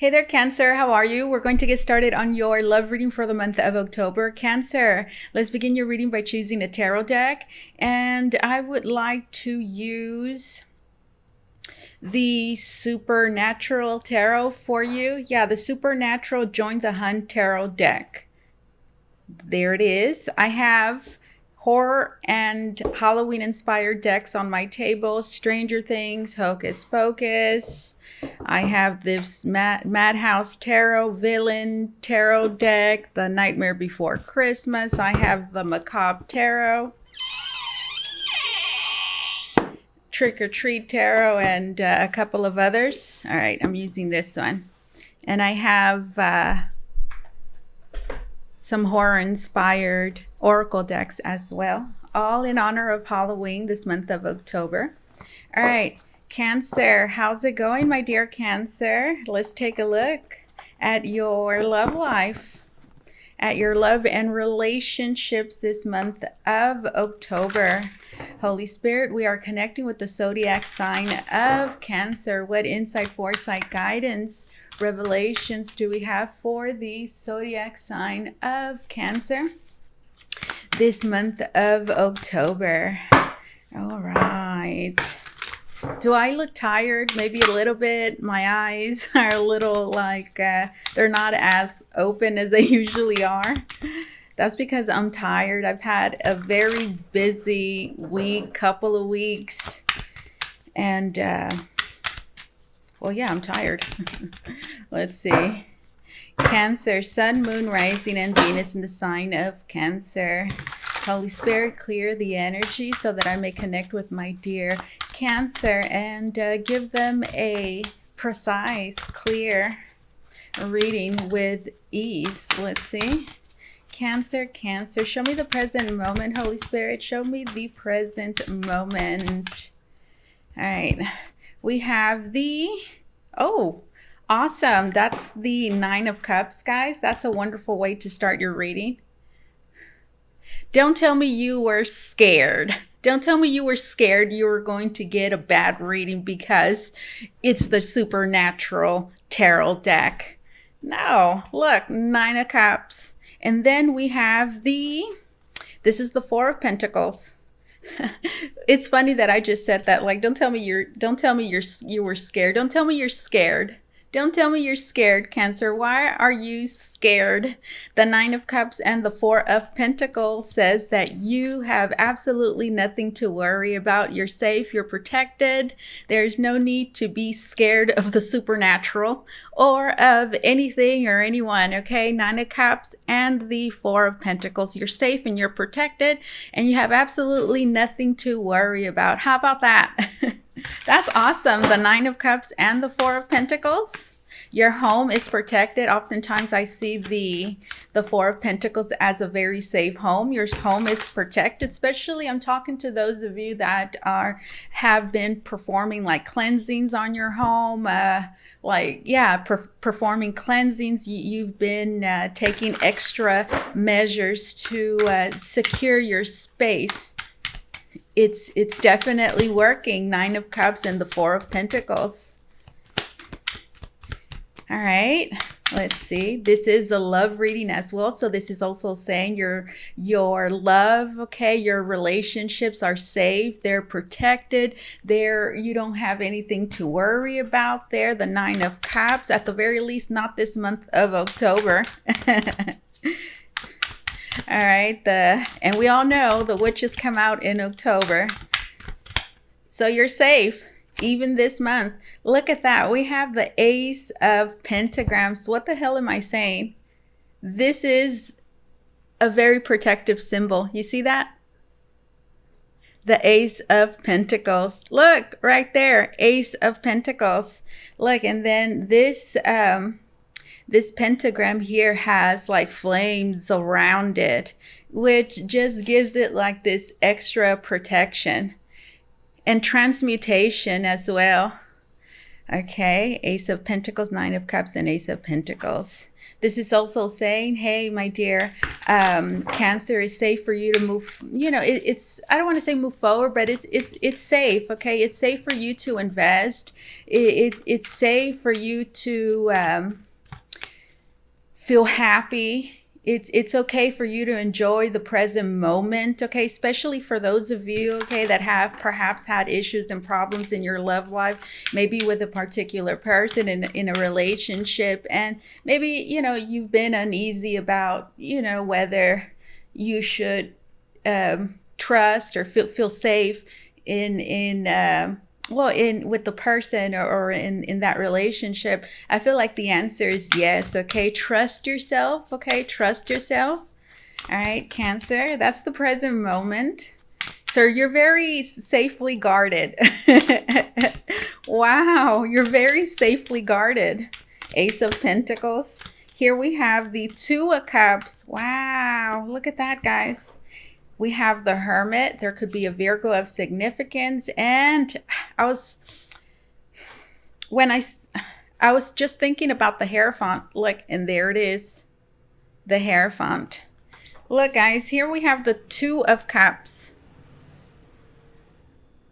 Hey there, Cancer. How are you? We're going to get started on your love reading for the month of October. Cancer, let's begin your reading by choosing a tarot deck. And I would like to use the Supernatural Tarot for you. Yeah, the Supernatural Join the Hunt Tarot deck. There it is. I have horror and Halloween inspired decks on my table. Stranger Things, Hocus Pocus. I have this Madhouse Tarot Villain Tarot deck, the Nightmare Before Christmas. I have the Macabre Tarot, Trick or Treat Tarot, and a couple of others. All right, I'm using this one. And I have some horror inspired oracle decks as well, all in honor of Halloween this month of October. All right, Cancer, how's it going, my dear Cancer? Let's take a look at your love life, at your love and relationships this month of October. Holy Spirit, we are connecting with the zodiac sign of Cancer. What insight, foresight, guidance, revelations do we have for the zodiac sign of Cancer this month of October? All right. Do I look tired? Maybe a little bit. My eyes are a little like they're not as open as they usually are. That's because I'm tired. I've had a very busy week, couple of weeks. And well, yeah, I'm tired. Let's see. Cancer, Sun, Moon, Rising, and Venus in the sign of Cancer. Holy Spirit, clear the energy so that I may connect with my dear Cancer and give them a precise, clear reading with ease. Let's see. Cancer, Cancer, show me the present moment. Holy Spirit, show me the present moment. All right. We have the, oh, awesome. That's the Nine of Cups, guys. That's a wonderful way to start your reading. Don't tell me you were scared. Don't tell me you were scared you were going to get a bad reading because it's the Supernatural Tarot deck. No, look, Nine of Cups. And then we have this is the Four of Pentacles. It's funny that I just said that. Like, don't tell me you were scared. Don't tell me you're scared. Don't tell me you're scared, Cancer. Why are you scared? The Nine of Cups and the Four of Pentacles says that you have absolutely nothing to worry about. You're safe. You're protected. There's no need to be scared of the supernatural or of anything or anyone, okay? Nine of Cups and the Four of Pentacles. You're safe and you're protected and you have absolutely nothing to worry about. How about that? That's awesome. The Nine of Cups and the Four of Pentacles. Your home is protected. Oftentimes I see the Four of Pentacles as a very safe home. Your home is protected, especially I'm talking to those of you that have been performing like cleansings on your home. Performing cleansings. You've been taking extra measures to secure your space. It's definitely working. Nine of Cups and the Four of Pentacles. All right, let's see. This is a love reading as well. So this is also saying your love, okay, your relationships are safe. They're protected. You don't have anything to worry about there. The Nine of Cups, at the very least, not this month of October. All right, and we all know the witches come out in October. So you're safe even this month. Look at that. We have the Ace of Pentagrams. What the hell am I saying? This is a very protective symbol. You see that? The Ace of Pentacles. Look right there. Ace of Pentacles. Look, and then this pentagram here has like flames around it, which just gives it like this extra protection and transmutation as well. Okay, Ace of Pentacles, Nine of Cups, and Ace of Pentacles. This is also saying, hey, my dear, Cancer, is safe for you to move. It's, I don't want to say move forward, but it's safe. Okay, it's safe for you to invest. It's safe for you to feel happy. It's okay for you to enjoy the present moment, okay, especially for those of you, okay, that have perhaps had issues and problems in your love life, maybe with a particular person in a relationship, and maybe, you've been uneasy about, whether you should trust or feel safe in with the person, or in that relationship. I feel like the answer is yes. Okay, trust yourself. Okay, trust yourself. All right, Cancer, that's the present moment. So you're very safely guarded. Wow, you're very safely guarded. Ace of Pentacles. Here we have the Two of Cups. Wow, look at that, guys. We have the Hermit. There could be a Virgo of significance. And I was just thinking about the Hierophant. Look, and there it is. The Hierophant. Look, guys, here we have the Two of Cups.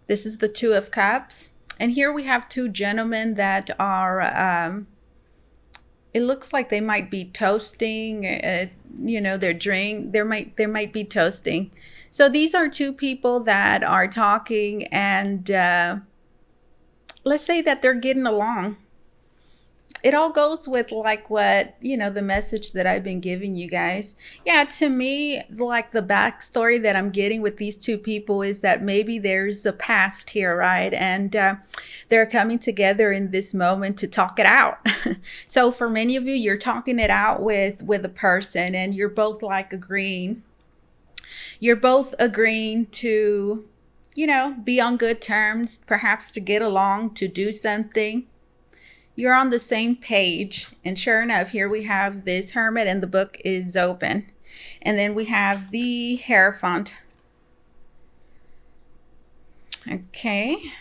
This is the Two of Cups. And here we have two gentlemen that are, it looks like they might be toasting, their drink. There might be toasting. So these are two people that are talking, and let's say that they're getting along. It all goes with like what, the message that I've been giving you guys. Yeah, to me, like the backstory that I'm getting with these two people is that maybe there's a past here, right? And they're coming together in this moment to talk it out. So for many of you, you're talking it out with a person, and you're both like agreeing. You're both agreeing to, be on good terms, perhaps to get along, to do something. You're on the same page. And sure enough, here we have this Hermit, and the book is open. And then we have the Hierophant. Okay.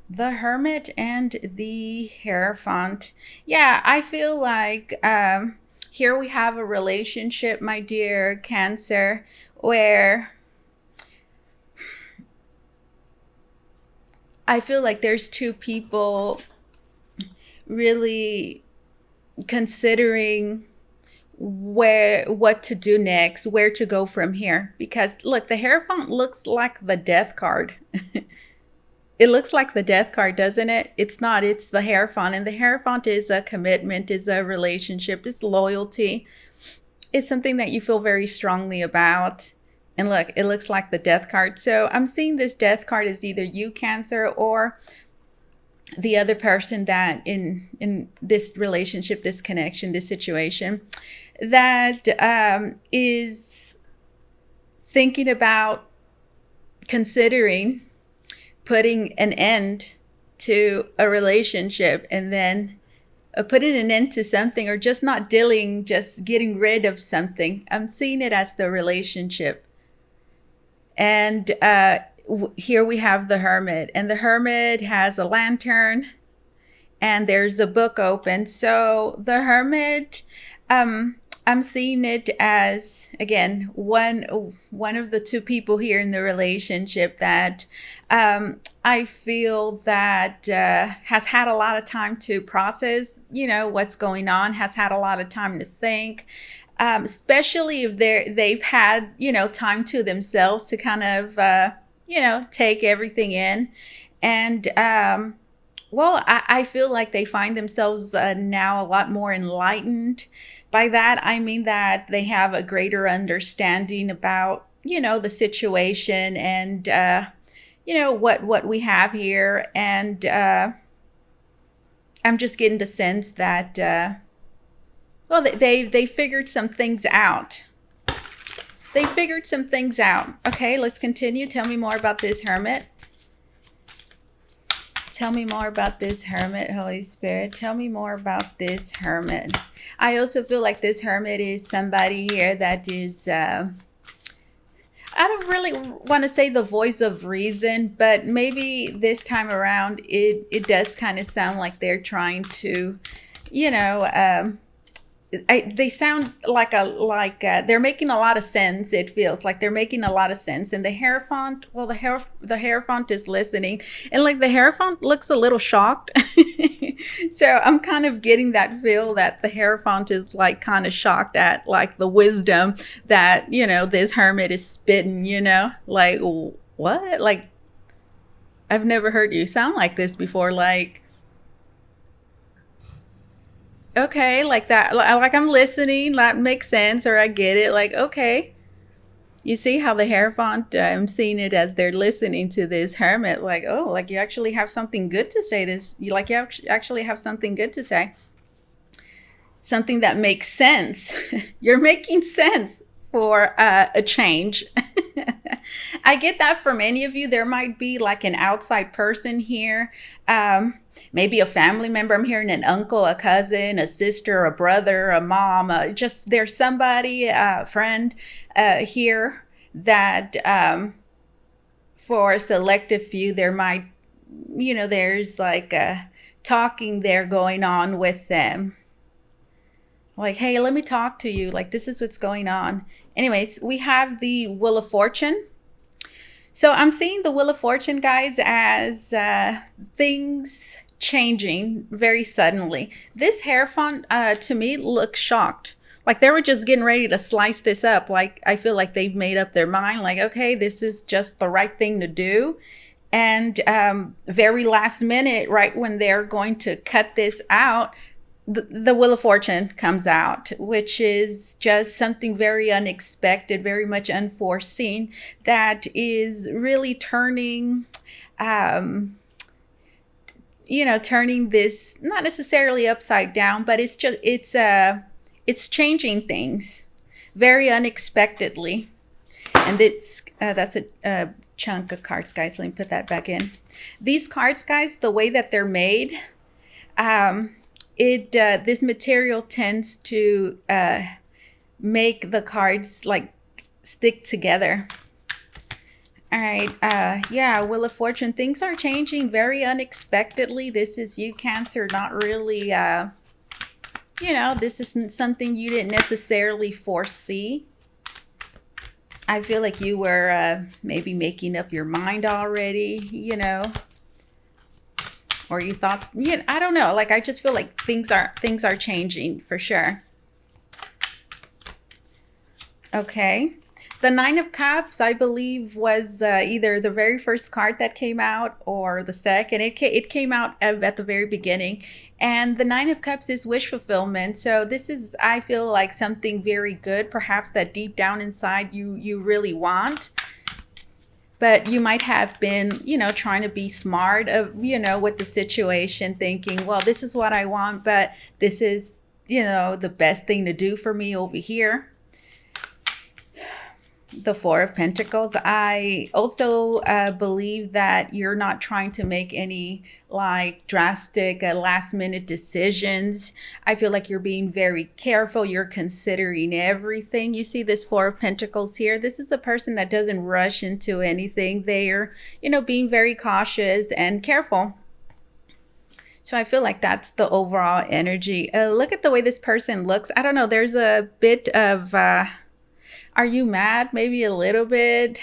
The Hermit and the Hierophant. Yeah, I feel like here we have a relationship, my dear Cancer, where I feel like there's two people really considering what to do next, where to go from here. Because look, the Hierophant looks like the Death card. It looks like the Death card, doesn't it? It's not. It's the Hierophant. And the Hierophant is a commitment, is a relationship, is loyalty. It's something that you feel very strongly about. And look, it looks like the Death card. So I'm seeing this Death card as either you, Cancer, or the other person that in this relationship, this connection, this situation, that is thinking about considering putting an end to a relationship, and then putting an end to something, or just not dealing, just getting rid of something. I'm seeing it as the relationship. And here we have the Hermit, and the Hermit has a lantern, and there's a book open. So the Hermit, I'm seeing it as, again, one of the two people here in the relationship that I feel that has had a lot of time to process, what's going on, has had a lot of time to think. Especially if they've had, time to themselves to kind of, take everything in. And, I feel like they find themselves now a lot more enlightened. By that, I mean that they have a greater understanding about, the situation and, what we have here. And I'm just getting the sense that, they figured some things out. They figured some things out. Okay, let's continue. Tell me more about this Hermit. Tell me more about this Hermit, Holy Spirit. Tell me more about this Hermit. I also feel like this Hermit is somebody here that is, I don't really want to say the voice of reason, but maybe this time around it does kind of sound like they're trying to, they sound like they're making a lot of sense. It feels like they're making a lot of sense. And the Hierophant, well, the Hierophant is listening, and like the Hierophant looks a little shocked. So I'm kind of getting that feel that the Hierophant is like kind of shocked at like the wisdom that, you know, this hermit is spitting, you know, like what? Like, I've never heard you sound like this before. Like, okay, like that, like I'm listening, that makes sense, or I get it. Like, okay. You see how the Hierophant, I'm seeing it as they're listening to this hermit, like, oh, like you actually have something good to say. You actually have something good to say. Something that makes sense. You're making sense for a change. I get that for many of you. There might be like an outside person here, maybe a family member. I'm hearing an uncle, a cousin, a sister, a brother, a mom. Just there's somebody, a friend here that for a selective few, there might, you know, there's like a talking there going on with them. Like, hey, let me talk to you. Like, this is what's going on. Anyways, we have the Wheel of Fortune. So I'm seeing the Wheel of Fortune, guys, as things changing very suddenly. This Hierophant, to me, looks shocked. Like they were just getting ready to slice this up. Like, I feel like they've made up their mind. Like, okay, this is just the right thing to do. And very last minute, right when they're going to cut this out, the Wheel of Fortune comes out, which is just something very unexpected, very much unforeseen, that is really turning, you know, turning this not necessarily upside down, but it's changing things very unexpectedly. And that's a chunk of cards, guys. Let me put that back in. These cards, guys, the way that they're made, this material tends to make the cards like stick together. All right. Yeah, Wheel of Fortune. Things are changing very unexpectedly. This is you, Cancer, not really, you know, this isn't something you didn't necessarily foresee. I feel like you were maybe making up your mind already, you know, or you thought, yeah, I don't know. Like, I just feel like things are changing for sure. Okay. The Nine of Cups, I believe, was either the very first card that came out or the second. It came out at the very beginning. And the Nine of Cups is wish fulfillment. So this is, I feel like, something very good, perhaps that deep down inside you really want. But you might have been, you know, trying to be smart of, you know, with the situation, thinking, well, this is what I want, but this is, you know, the best thing to do for me over here. The Four of Pentacles. I also believe that you're not trying to make any like drastic last minute decisions. I feel like you're being very careful. You're considering everything. You see this Four of Pentacles here. This is a person that doesn't rush into anything. They're, you know, being very cautious and careful. So I feel like that's the overall energy. Look at the way this person looks. I don't know. There's a bit of... are you mad? Maybe a little bit.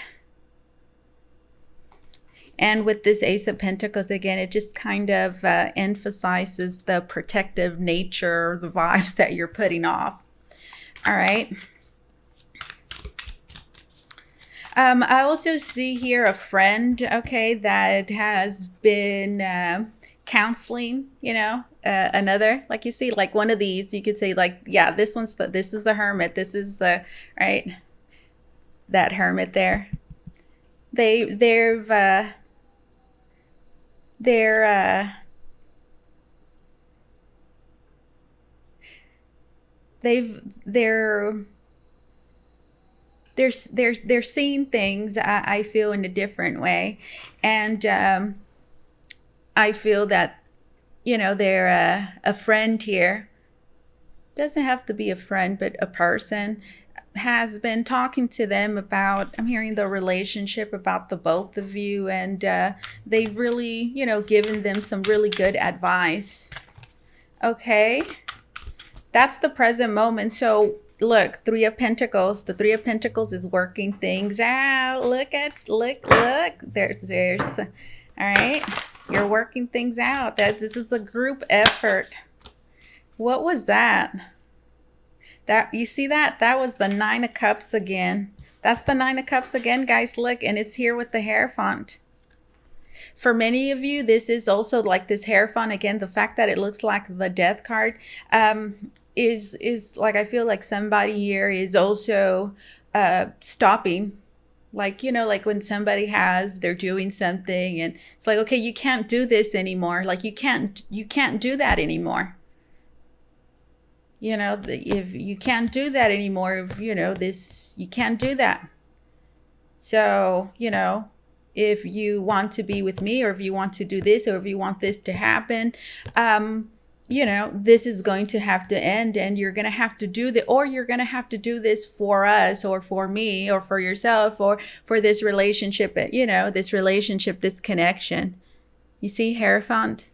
And with this Ace of Pentacles, again, it just kind of emphasizes the protective nature, the vibes that you're putting off. All right. I also see here a friend, okay, that has been counseling, you know, another, like you see, like one of these, you could say like, yeah, this is the Hermit. This is the, right, that Hermit there. They're seeing things, I feel, in a different way. And I feel that, you know, they're a friend here. Doesn't have to be a friend, but a person has been talking to them about, I'm hearing the relationship, about the both of you, and they've really, you know, given them some really good advice. Okay. That's the present moment. So look, Three of Pentacles. The Three of Pentacles is working things out. Look. There's. All right. You're working things out. That this is a group effort. What was that? That you see that? That was the Nine of Cups again. That's the Nine of Cups again, guys. Look, and it's here with the Hierophant. For many of you, this is also like this Hierophant again. The fact that it looks like the Death card is like, I feel like somebody here is also stopping. Like, you know, like when somebody they're doing something and it's like, okay, you can't do this anymore. Like you can't do that anymore. You know, if you can't do that anymore, if, you know, you can't do that. So, you know, if you want to be with me, or if you want to do this, or if you want this to happen, you know, this is going to have to end, and you're going to have to do you're going to have to do this for us, or for me, or for yourself, or for this relationship, you know, this connection. You see, Hierophant?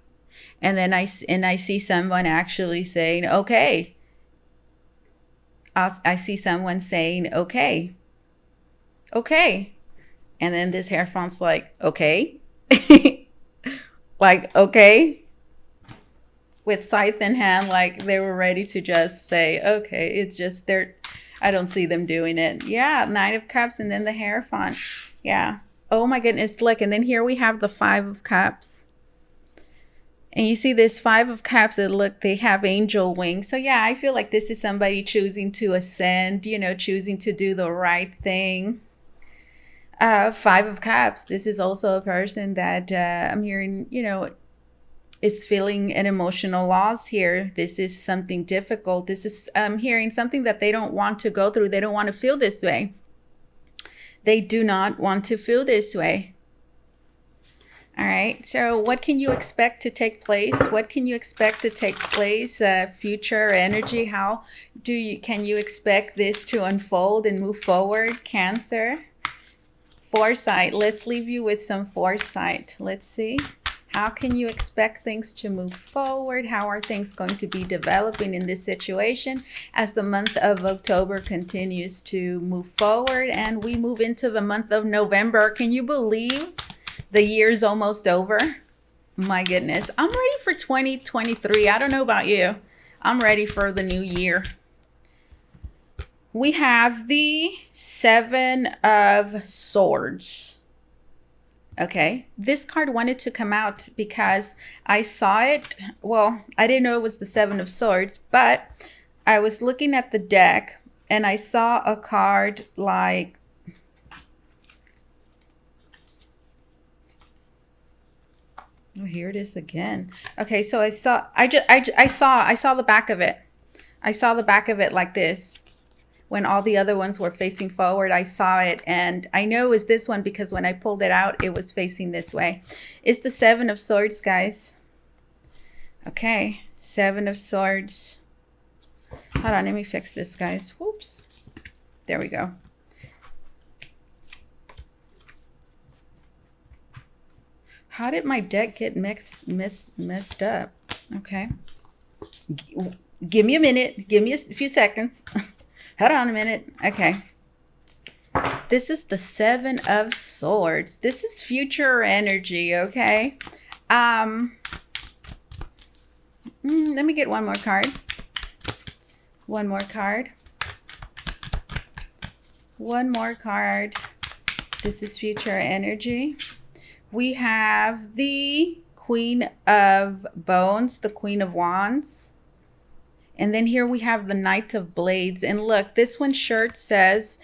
And then I see someone actually saying, okay. I see someone saying, okay. And then this Hierophant's like, okay. Like, okay. With scythe in hand, like they were ready to just say, okay, it's just I don't see them doing it. Yeah, Nine of Cups and then the Hierophant. Yeah. Oh my goodness, look. And then here we have the Five of Cups. And you see this Five of Cups, and look, they have angel wings. So yeah, I feel like this is somebody choosing to ascend, you know, choosing to do the right thing. Five of Cups. This is also a person that I'm hearing, you know, is feeling an emotional loss here. This is something difficult. This is hearing something that they don't want to go through. They don't want to feel this way. They do not want to feel this way. All right. So what can you expect to take place? What can you expect to take place? Future energy. How can you expect this to unfold and move forward? Cancer. Foresight. Let's leave you with some foresight. Let's see. How can you expect things to move forward? How are things going to be developing in this situation as the month of October continues to move forward and we move into the month of November? Can you believe the year's almost over? My goodness. I'm ready for 2023. I don't know about you. I'm ready for the new year. We have the Seven of Swords. Okay, this card wanted to come out because I saw it. Well, I didn't know it was the Seven of Swords, but I was looking at the deck and I saw a card like, oh, here it is again. Okay, so I saw the back of it. I saw the back of it like this. When all the other ones were facing forward, I saw it, and I know it was this one because when I pulled it out, it was facing this way. It's the Seven of Swords, guys. Okay, Seven of Swords. Hold on, let me fix this, guys. Whoops. There we go. How did my deck get messed up? Okay. Give me a minute. Give me a few seconds. Hold on a minute. Okay. This is the Seven of Swords. This is future energy, okay? Let me get one more card. One more card. One more card. This is future energy. We have the Queen of Bones, the Queen of Wands. And then here we have the Knight of Blades. And look, this one's shirt says,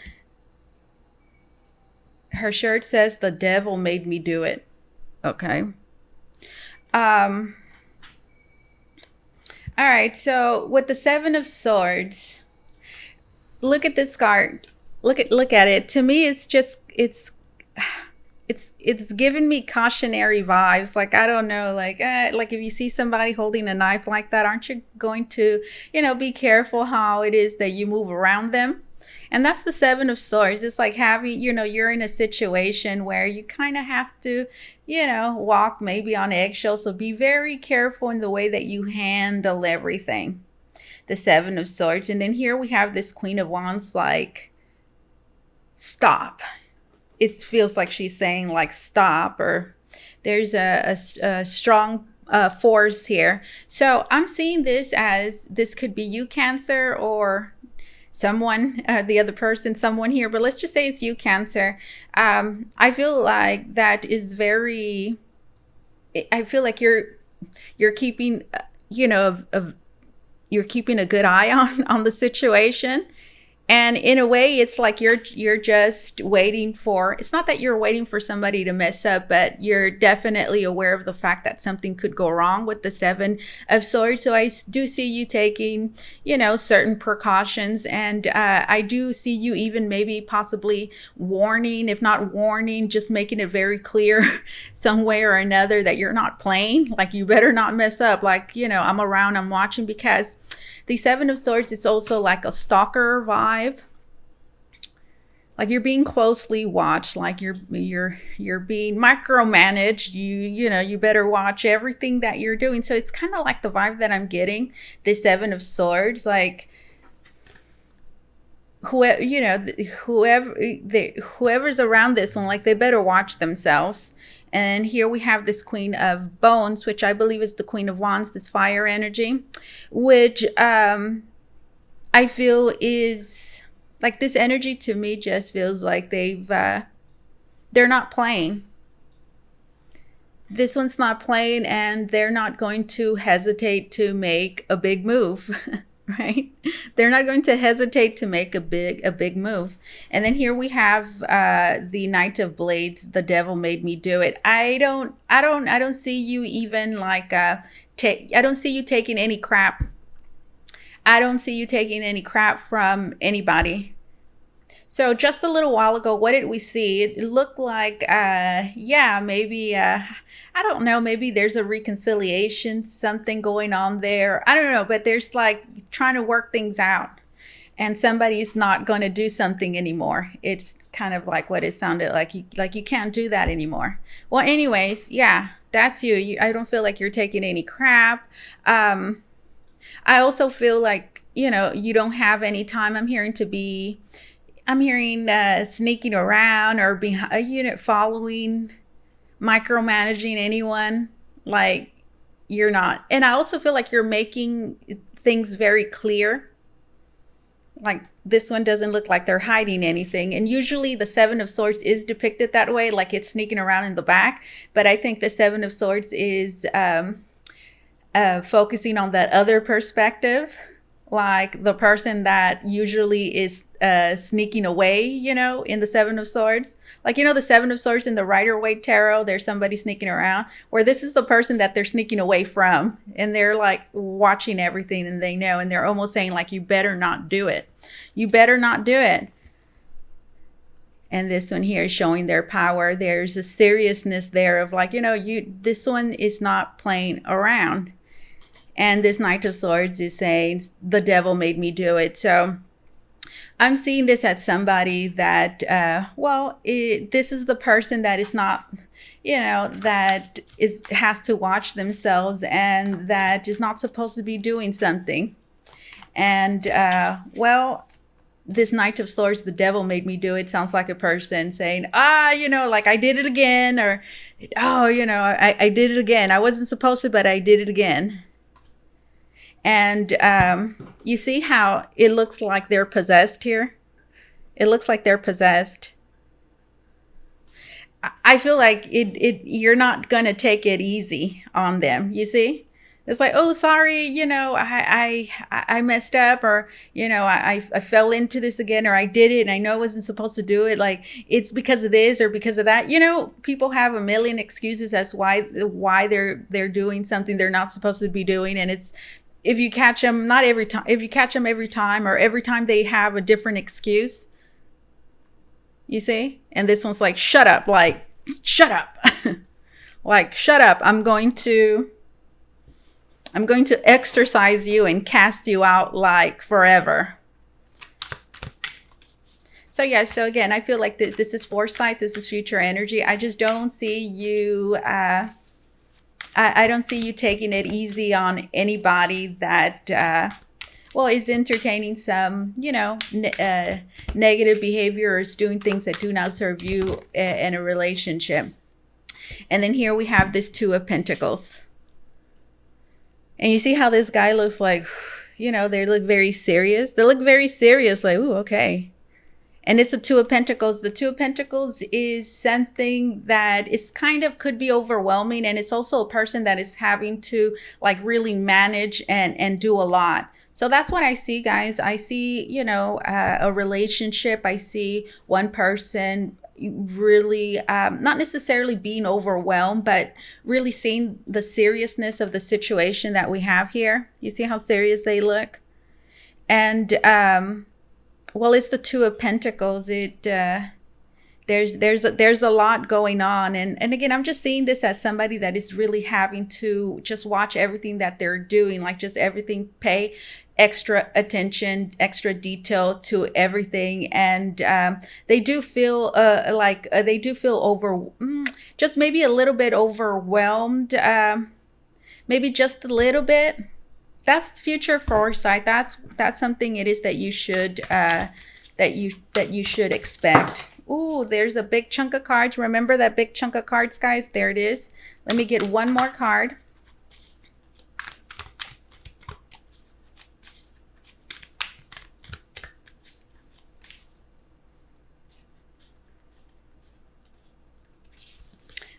her shirt says, the devil made me do it. Okay. All right. So with the Seven of Swords, look at this card. Look at it. To me, it's just, it's giving me cautionary vibes. Like, I don't know, like if you see somebody holding a knife like that, aren't you going to, you know, be careful how it is that you move around them? And that's the Seven of Swords. It's like having, you know, you're in a situation where you kind of have to, you know, walk maybe on eggshells. So be very careful in the way that you handle everything. the Seven of Swords. And then here we have this Queen of Wands, like, stop. It feels like she's saying, like, stop, or there's a strong force here. So I'm seeing this as this could be you, Cancer, or someone, the other person, someone here, but let's just say it's you, Cancer. I feel like that is very, I feel like you're keeping, you're keeping a good eye on the situation. And in a way, it's like you're just waiting for, it's not that you're waiting for somebody to mess up, but you're definitely aware of the fact that something could go wrong with the Seven of Swords. So I do see you taking, certain precautions. And I do see you even maybe possibly warning, if not warning, just making it very clear some way or another that you're not playing. Like, you better not mess up. Like, I'm around, I'm watching, because the Seven of Swords, it's also like a stalker vibe. Like, you're being closely watched, like you're being micromanaged. You better watch everything that you're doing. So it's kind of like the vibe that I'm getting, the Seven of Swords, like whoever's around this one, like, they better watch themselves. And here we have this Queen of Bones, which I believe is the Queen of Wands, this fire energy, which I feel is like, this energy to me just feels like they're not playing. This one's not playing, and they're not going to hesitate to make a big move. Right? They're not going to hesitate to make a big move. And then here we have the Knight of Blades. The devil made me do it. I don't see you even like I don't see you taking any crap. I don't see you taking any crap from anybody. So just a little while ago, what did we see? It looked like maybe I don't know, maybe there's a reconciliation, something going on there. I don't know, but there's like trying to work things out, and somebody's not going to do something anymore. It's kind of like what it sounded like. You can't do that anymore. Well, anyways, yeah, that's you. I don't feel like you're taking any crap. I also feel like, you don't have any time. I'm hearing sneaking around or behind, following, micromanaging anyone. Like, you're not. And I also feel like you're making things very clear. Like, this one doesn't look like they're hiding anything. And usually the Seven of Swords is depicted that way, like it's sneaking around in the back. But I think the Seven of Swords is focusing on that other perspective, like the person that usually is sneaking away, in the Seven of Swords. Like, the Seven of Swords in the Rider-Waite Tarot, there's somebody sneaking around, where this is the person that they're sneaking away from. And they're like watching everything, and they know, and they're almost saying like, you better not do it. You better not do it. And this one here is showing their power. There's a seriousness there of like, this one is not playing around. And this Knight of Swords is saying, the devil made me do it. So I'm seeing this as somebody that, this is the person that is not, that has to watch themselves, and that is not supposed to be doing something. And, this Knight of Swords, the devil made me do it, sounds like a person saying, like, I did it again, or, I did it again. I wasn't supposed to, but I did it again. And you see how it looks like they're possessed here? It looks like they're possessed. I feel like you're not going to take it easy on them, you see? It's like, oh, sorry, I messed up, or, I fell into this again, or I did it and I know I wasn't supposed to do it. Like, it's because of this or because of that. People have a million excuses as why they're doing something they're not supposed to be doing. And it's, if you catch them, not every time, if you catch them every time, or every time they have a different excuse, you see? And this one's like, shut up, like, shut up. Like, shut up. I'm going to exorcise you and cast you out like forever. So yeah, so again, I feel like this is foresight. This is future energy. I just don't see you, I don't see you taking it easy on anybody that well, is entertaining some, negative behavior, or is doing things that do not serve you in a relationship. And then here we have this Two of Pentacles. And you see how this guy looks like, they look very serious. They look very serious, like, ooh, okay. And it's the Two of Pentacles. The Two of Pentacles is something that it's kind of could be overwhelming. And it's also a person that is having to like really manage and do a lot. So that's what I see, guys. I see, a relationship. I see one person really not necessarily being overwhelmed, but really seeing the seriousness of the situation that we have here. You see how serious they look? And well, it's the Two of Pentacles. There's a lot going on, and again, I'm just seeing this as somebody that is really having to just watch everything that they're doing, like just everything, pay extra attention, extra detail to everything, and they do feel just maybe a little bit overwhelmed, maybe just a little bit. That's future foresight. That's something it is that you should expect. Ooh, there's a big chunk of cards. Remember that big chunk of cards, guys? There it is. Let me get one more card.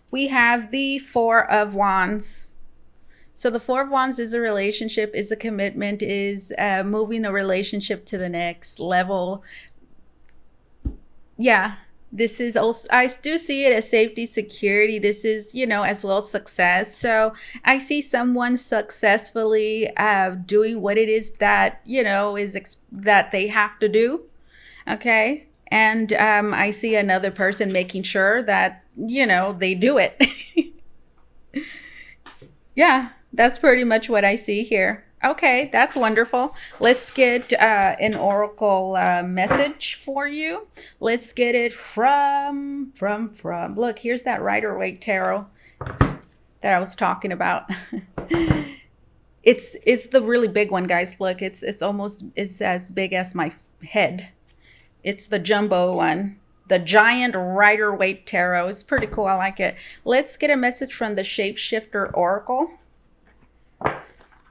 We have the Four of Wands. So the Four of Wands is a relationship, is a commitment, is moving a relationship to the next level. Yeah, this is also, I do see it as safety, security. This is, as well success. So I see someone successfully doing what it is that, that they have to do. Okay. And I see another person making sure that, they do it. Yeah, that's pretty much what I see here. Okay, that's wonderful. Let's get an oracle message for you. Let's get it from. Look, here's that Rider-Waite tarot that I was talking about. It's the really big one, guys. Look, it's as big as my head. It's the jumbo one. The giant Rider-Waite tarot. It's pretty cool. I like it. Let's get a message from the Shapeshifter Oracle.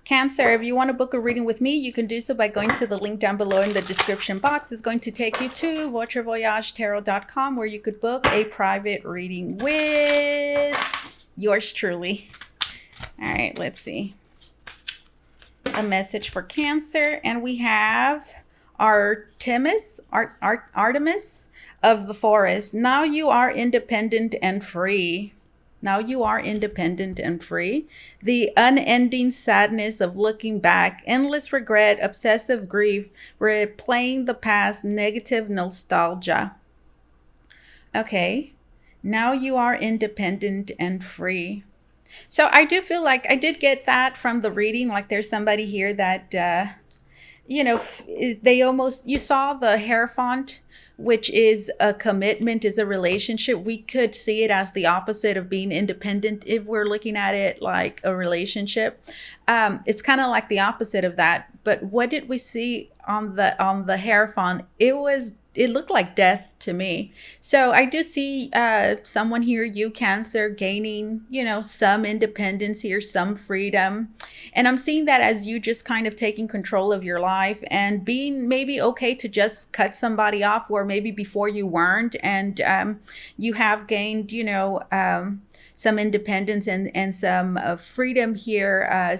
Cancer, if you want to book a reading with me, you can do so by going to the link down below in the description box. It's going to take you to VotreVoyageTarot.com, where you could book a private reading with yours truly. All right, let's see. A message for Cancer, and we have Artemis of the forest. Now you are independent and free. Now you are independent and free. The unending sadness of looking back, endless regret, obsessive grief, replaying the past, negative nostalgia. Okay, now you are independent and free. So I do feel like I did get that from the reading. Like there's somebody here that, you saw the Hierophant, which is a commitment, is a relationship. We could see it as the opposite of being independent if we're looking at it like a relationship. It's kind of like the opposite of that. But what did we see on the Hierophant? It looked like death to me. So I do see someone here, you Cancer, gaining, some independence here, some freedom. And I'm seeing that as you just kind of taking control of your life and being maybe okay to just cut somebody off where maybe before you weren't. And you have gained, some independence and some freedom here,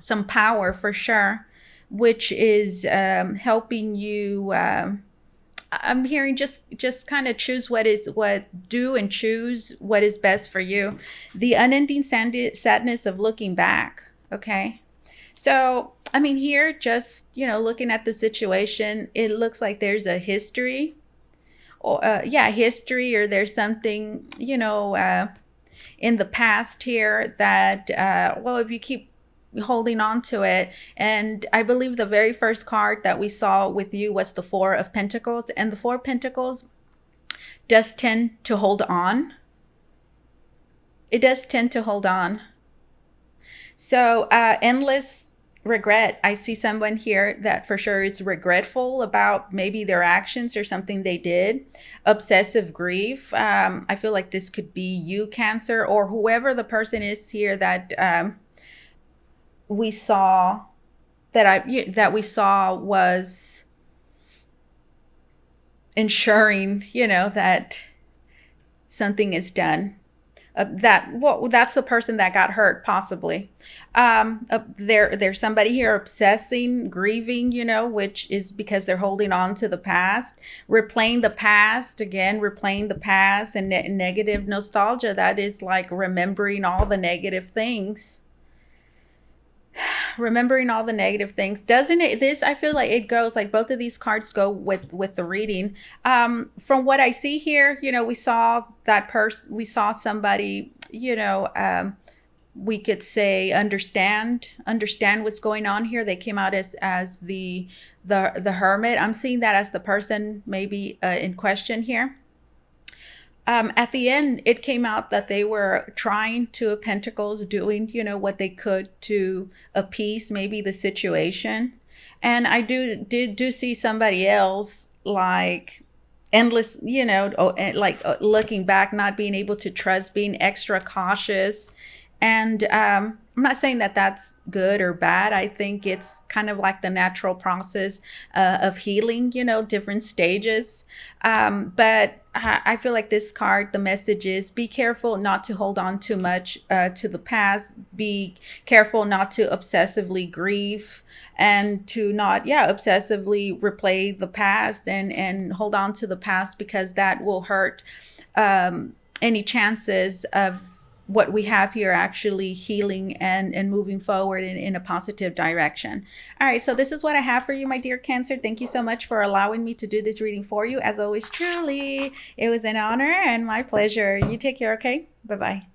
some power for sure, which is helping you. I'm hearing just kind of choose do and choose what is best for you. The unending sadness of looking back. Okay. So, I mean, here, just, looking at the situation, it looks like there's a history or history, or there's something, in the past here that, if you keep holding on to it. And I believe the very first card that we saw with you was the Four of Pentacles, and the Four of Pentacles does tend to hold on. It does tend to hold on. So endless regret. I see someone here that for sure is regretful about maybe their actions or something they did. Obsessive grief. I feel like this could be you, Cancer, or whoever the person is here that we saw that we saw was ensuring, that something is done. That's the person that got hurt, possibly. There's somebody here obsessing, grieving, which is because they're holding on to the past, replaying the past again, replaying the past, and negative nostalgia. That is like remembering all the negative things. Remembering all the negative things. Doesn't it? This, I feel like it goes like both of these cards go with the reading. From what I see here, we saw that person, we saw somebody, we could say understand what's going on here. They came out as the hermit. I'm seeing that as the person maybe in question here. At the end, it came out that they were trying Two of Pentacles, doing, what they could to appease maybe the situation. And I did see somebody else like endless, like looking back, not being able to trust, being extra cautious. And I'm not saying that that's good or bad. I think it's kind of like the natural process of healing, different stages. But I feel like this card, the message is be careful not to hold on too much to the past. Be careful not to obsessively grieve and to not, obsessively replay the past and hold on to the past, because that will hurt any chances of what we have here actually healing and moving forward in a positive direction. All right, so this is what I have for you, my dear Cancer. Thank you so much for allowing me to do this reading for you. As always, truly, it was an honor and my pleasure. You take care, okay? Bye-bye.